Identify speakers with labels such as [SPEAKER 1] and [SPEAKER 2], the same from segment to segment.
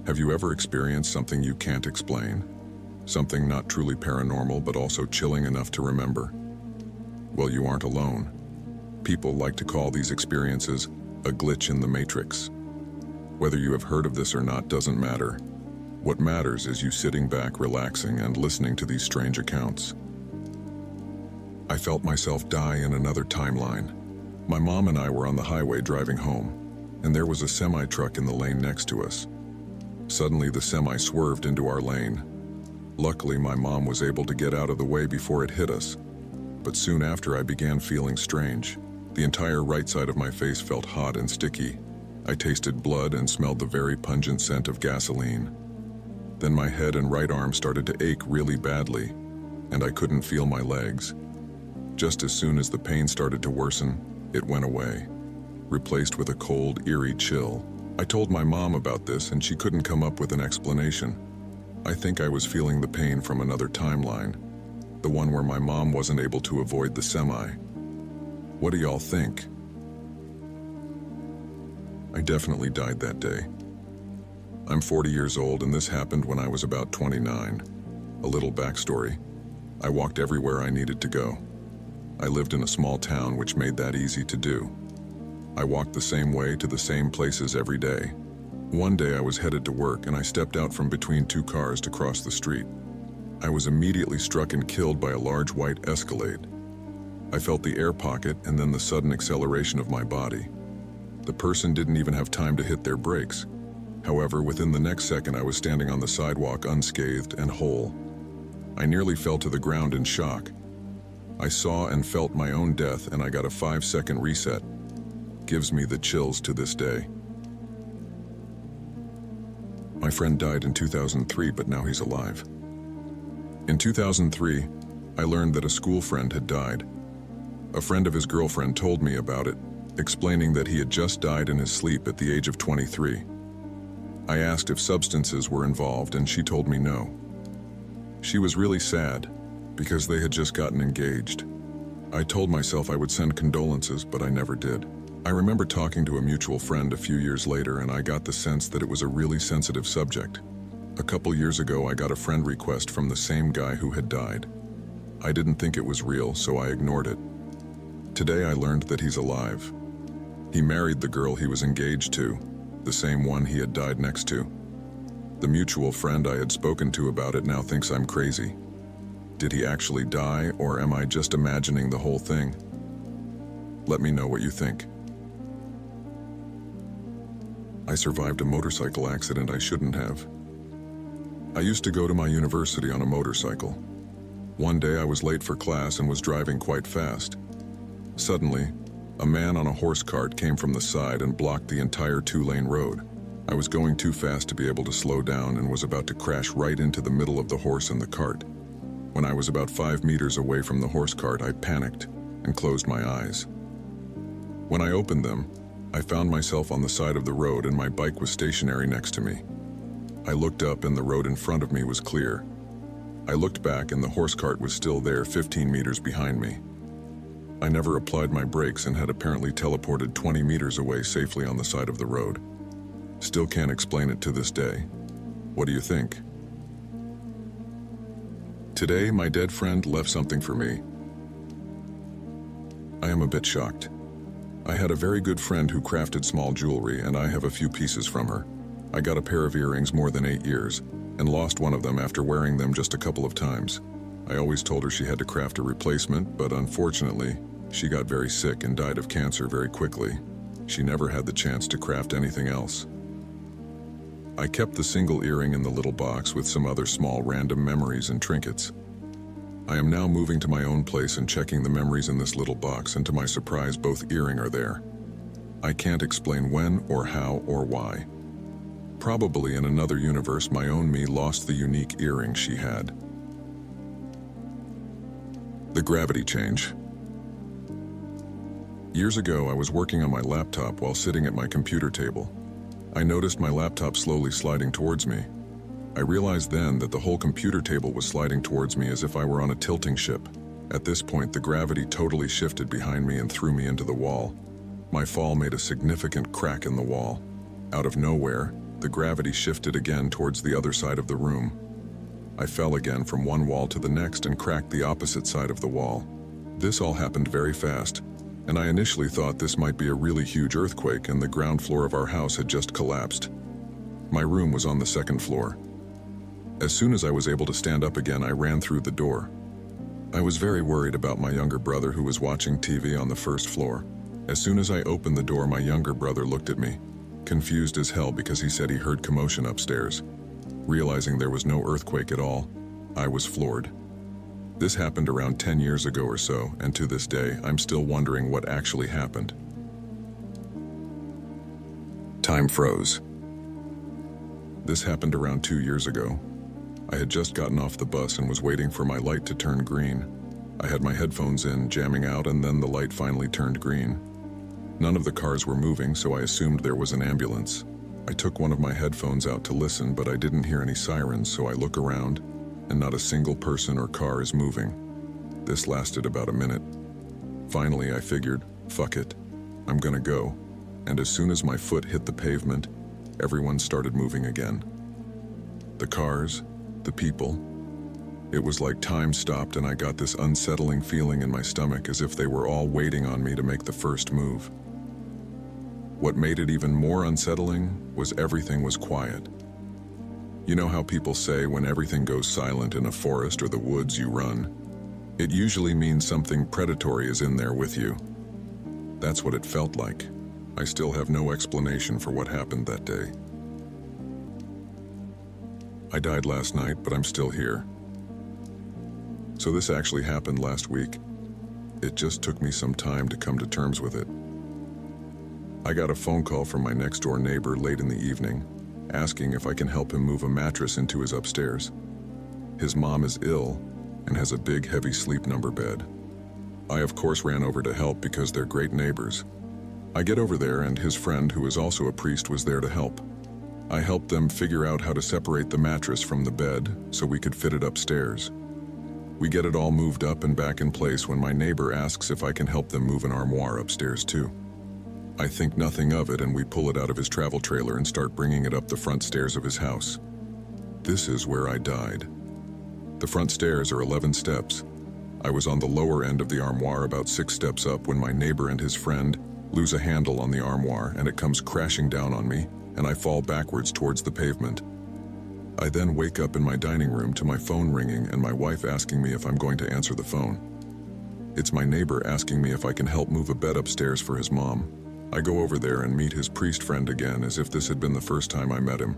[SPEAKER 1] Have you ever experienced something you can't explain? Something not truly paranormal but also chilling enough to remember? Well, you aren't alone. People like to call these experiences a glitch in the matrix. Whether you have heard of this or not doesn't matter. What matters is you sitting back, relaxing, and listening to these strange accounts. I felt myself die in another timeline. My mom and I were on the highway driving home, and there was a semi-truck in the lane next to us. Suddenly, the semi swerved into our lane. Luckily, my mom was able to get out of the way before it hit us. But soon after, I began feeling strange. The entire right side of my face felt hot and sticky. I tasted blood and smelled the very pungent scent of gasoline. Then my head and right arm started to ache really badly, and I couldn't feel my legs. Just as soon as the pain started to worsen, it went away, replaced with a cold, eerie chill. I told my mom about this and she couldn't come up with an explanation. I think I was feeling the pain from another timeline, the one where my mom wasn't able to avoid the semi. What do y'all think? I definitely died that day. I'm 40 years old and this happened when I was about 29. A little backstory. I walked everywhere I needed to go. I lived in a small town which made that easy to do. I walked the same way to the same places every day. One day I was headed to work and I stepped out from between two cars to cross the street. I was immediately struck and killed by a large white Escalade. I felt the air pocket and then the sudden acceleration of my body. The person didn't even have time to hit their brakes. However, within the next second I was standing on the sidewalk unscathed and whole. I nearly fell to the ground in shock. I saw and felt my own death and I got a 5-second reset. Gives me the chills to this day. My friend died in 2003, but now he's alive. In 2003, I learned that a school friend had died. A friend of his girlfriend told me about it, explaining that he had just died in his sleep at the age of 23. I asked if substances were involved and she told me no. She was really sad because they had just gotten engaged. I told myself I would send condolences, but I never did. I remember talking to a mutual friend a few years later and I got the sense that it was a really sensitive subject. A couple years ago I got a friend request from the same guy who had died. I didn't think it was real, so I ignored it. Today I learned that he's alive. He married the girl he was engaged to, the same one he had died next to. The mutual friend I had spoken to about it now thinks I'm crazy. Did he actually die, or am I just imagining the whole thing? Let me know what you think. I survived a motorcycle accident I shouldn't have. I used to go to my university on a motorcycle. One day I was late for class and was driving quite fast. Suddenly, a man on a horse cart came from the side and blocked the entire 2-lane road. I was going too fast to be able to slow down and was about to crash right into the middle of the horse and the cart. When I was about 5 meters away from the horse cart, I panicked and closed my eyes. When I opened them, I found myself on the side of the road and my bike was stationary next to me. I looked up and the road in front of me was clear. I looked back and the horse cart was still there 15 meters behind me. I never applied my brakes and had apparently teleported 20 meters away safely on the side of the road. Still can't explain it to this day. What do you think? Today, my dead friend left something for me. I am a bit shocked. I had a very good friend who crafted small jewelry and I have a few pieces from her. I got a pair of earrings more than 8 years and lost one of them after wearing them just a couple of times. I always told her she had to craft a replacement, but unfortunately, she got very sick and died of cancer very quickly. She never had the chance to craft anything else. I kept the single earring in the little box with some other small random memories and trinkets. I am now moving to my own place and checking the memories in this little box, and to my surprise, both earrings are there. I can't explain when or how or why. Probably in another universe, my own me lost the unique earring she had. The gravity change. Years ago, I was working on my laptop while sitting at my computer table. I noticed my laptop slowly sliding towards me. I realized then that the whole computer table was sliding towards me as if I were on a tilting ship. At this point, the gravity totally shifted behind me and threw me into the wall. My fall made a significant crack in the wall. Out of nowhere, the gravity shifted again towards the other side of the room. I fell again from one wall to the next and cracked the opposite side of the wall. This all happened very fast, and I initially thought this might be a really huge earthquake and the ground floor of our house had just collapsed. My room was on the second floor. As soon as I was able to stand up again, I ran through the door. I was very worried about my younger brother who was watching TV on the first floor. As soon as I opened the door, my younger brother looked at me, confused as hell because he said he heard commotion upstairs. Realizing there was no earthquake at all, I was floored. This happened around 10 years ago or so, and to this day, I'm still wondering what actually happened. Time froze. This happened around 2 years ago. I had just gotten off the bus and was waiting for my light to turn green. I had my headphones in, jamming out, and then the light finally turned green. None of the cars were moving, so I assumed there was an ambulance. I took one of my headphones out to listen, but I didn't hear any sirens, so I look around, and not a single person or car is moving. This lasted about a minute. Finally, I figured, fuck it, I'm gonna go. And as soon as my foot hit the pavement, everyone started moving again. The cars, the people. It was like time stopped and I got this unsettling feeling in my stomach as if they were all waiting on me to make the first move. What made it even more unsettling was everything was quiet. You know how people say when everything goes silent in a forest or the woods, you run? It usually means something predatory is in there with you. That's what it felt like. I still have no explanation for what happened that day. I died last night, but I'm still here. So this actually happened last week. It just took me some time to come to terms with it. I got a phone call from my next door neighbor late in the evening, asking if I can help him move a mattress into his upstairs. His mom is ill and has a big heavy sleep number bed. I of course ran over to help because they're great neighbors. I get over there and his friend, who is also a priest, was there to help. I helped them figure out how to separate the mattress from the bed so we could fit it upstairs. We get it all moved up and back in place when my neighbor asks if I can help them move an armoire upstairs too. I think nothing of it and we pull it out of his travel trailer and start bringing it up the front stairs of his house. This is where I died. The front stairs are 11 steps. I was on the lower end of the armoire about 6 steps up when my neighbor and his friend lose a handle on the armoire and it comes crashing down on me and I fall backwards towards the pavement. I then wake up in my dining room to my phone ringing and my wife asking me if I'm going to answer the phone. It's my neighbor asking me if I can help move a bed upstairs for his mom. I go over there and meet his priest friend again as if this had been the first time I met him.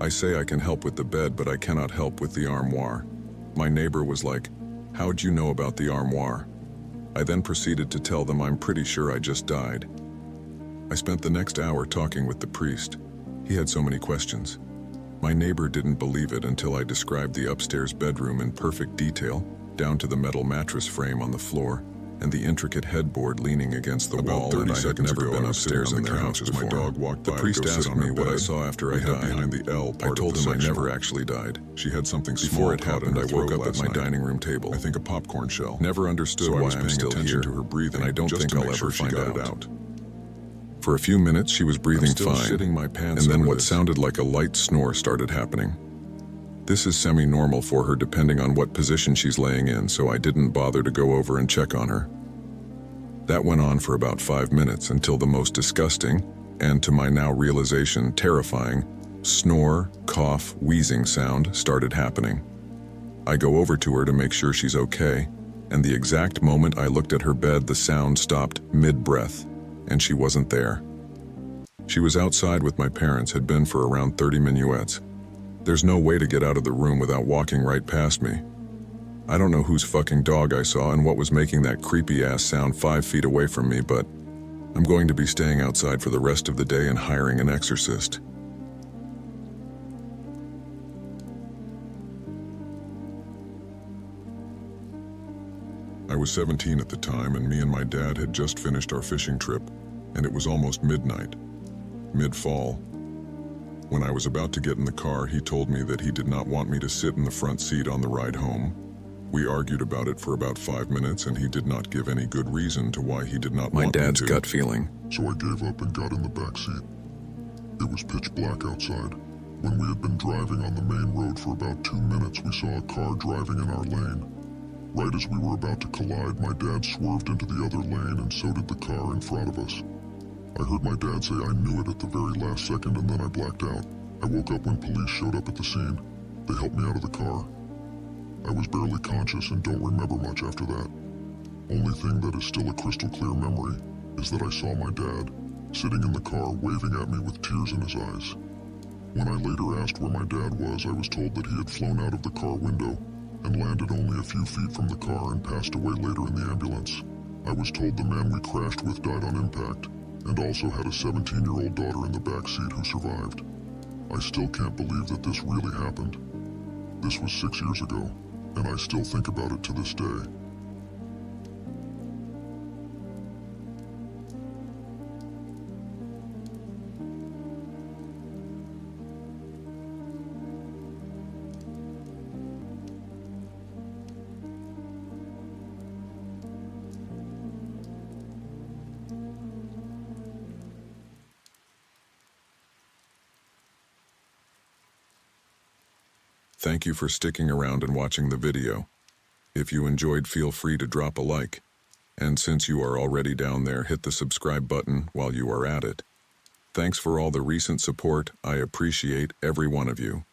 [SPEAKER 1] I say I can help with the bed, but I cannot help with the armoire. My neighbor was like, "How'd you know about the armoire?" I then proceeded to tell them I'm pretty sure I just died. I spent the next hour talking with the priest. He had so many questions. My neighbor didn't believe it until I described the upstairs bedroom in perfect detail, down to the metal mattress frame on the floor, and the intricate headboard leaning against the wall.
[SPEAKER 2] About 30
[SPEAKER 1] and I had
[SPEAKER 2] seconds
[SPEAKER 1] never
[SPEAKER 2] ago,
[SPEAKER 1] been
[SPEAKER 2] I was
[SPEAKER 1] upstairs
[SPEAKER 2] sitting
[SPEAKER 1] in
[SPEAKER 2] on
[SPEAKER 1] their
[SPEAKER 2] the
[SPEAKER 1] house
[SPEAKER 2] couch as my
[SPEAKER 1] before.
[SPEAKER 2] dog walked
[SPEAKER 1] The
[SPEAKER 2] by to
[SPEAKER 1] priest
[SPEAKER 2] go sit
[SPEAKER 1] asked
[SPEAKER 2] on
[SPEAKER 1] me
[SPEAKER 2] her
[SPEAKER 1] what I
[SPEAKER 2] bed.
[SPEAKER 1] saw after I
[SPEAKER 2] We hid
[SPEAKER 1] died.
[SPEAKER 2] behind the L
[SPEAKER 1] I
[SPEAKER 2] part
[SPEAKER 1] told
[SPEAKER 2] of the
[SPEAKER 1] him I
[SPEAKER 2] section.
[SPEAKER 1] never actually died.
[SPEAKER 2] She had something small
[SPEAKER 1] Before it
[SPEAKER 2] caught in
[SPEAKER 1] happened,
[SPEAKER 2] her
[SPEAKER 1] I
[SPEAKER 2] throat
[SPEAKER 1] woke up at
[SPEAKER 2] last
[SPEAKER 1] my
[SPEAKER 2] night.
[SPEAKER 1] dining room table.
[SPEAKER 2] I think a popcorn shell.
[SPEAKER 1] Never understood
[SPEAKER 2] So I
[SPEAKER 1] why
[SPEAKER 2] was
[SPEAKER 1] I'm
[SPEAKER 2] paying
[SPEAKER 1] still
[SPEAKER 2] attention
[SPEAKER 1] here,
[SPEAKER 2] to her breathing,
[SPEAKER 1] and I don't
[SPEAKER 2] just
[SPEAKER 1] think
[SPEAKER 2] to
[SPEAKER 1] I'll
[SPEAKER 2] make
[SPEAKER 1] ever
[SPEAKER 2] sure she
[SPEAKER 1] find
[SPEAKER 2] got
[SPEAKER 1] out.
[SPEAKER 2] it out.
[SPEAKER 1] For a few minutes, she was breathing
[SPEAKER 2] I'm still
[SPEAKER 1] fine,
[SPEAKER 2] shitting my pants
[SPEAKER 1] and then
[SPEAKER 2] over
[SPEAKER 1] what
[SPEAKER 2] this.
[SPEAKER 1] sounded like a light snore started happening. This is semi-normal for her depending on what position she's laying in, so I didn't bother to go over and check on her. That went on for about 5 minutes until the most disgusting, and to my now realization, terrifying, snore, cough, wheezing sound started happening. I go over to her to make sure she's okay, and the exact moment I looked at her bed, the sound stopped mid-breath, and she wasn't there. She was outside with my parents, had been for around 30 minuets. There's no way to get out of the room without walking right past me. I don't know whose fucking dog I saw and what was making that creepy-ass sound 5 feet away from me, but I'm going to be staying outside for the rest of the day and hiring an exorcist.
[SPEAKER 2] I was 17 at the time, and me and my dad had just finished our fishing trip, and it was almost midnight, mid-fall. When I was about to get in the car, he told me that he did not want me to sit in the front seat on the ride home. We argued about it for about 5 minutes, and he did not give any good reason to why he did not
[SPEAKER 1] My
[SPEAKER 2] want me
[SPEAKER 1] dad's
[SPEAKER 2] to.
[SPEAKER 1] gut feeling.
[SPEAKER 2] So I gave up and got in the back seat. It was pitch black outside. When we had been driving on the main road for about 2 minutes, we saw a car driving in our lane. Right as we were about to collide, my dad swerved into the other lane and so did the car in front of us. I heard my dad say I knew it at the very last second and then I blacked out. I woke up when police showed up at the scene. They helped me out of the car. I was barely conscious and don't remember much after that. Only thing that is still a crystal clear memory is that I saw my dad sitting in the car waving at me with tears in his eyes. When I later asked where my dad was, I was told that he had flown out of the car window and landed only a few feet from the car and passed away later in the ambulance. I was told the man we crashed with died on impact and also had a 17-year-old daughter in the back seat who survived. I still can't believe that this really happened. This was 6 years ago, and I still think about it to this day.
[SPEAKER 1] Thank you for sticking around and watching the video. If you enjoyed, feel free to drop a like. And since you are already down there, hit the subscribe button while you are at it. Thanks for all the recent support. I appreciate every one of you.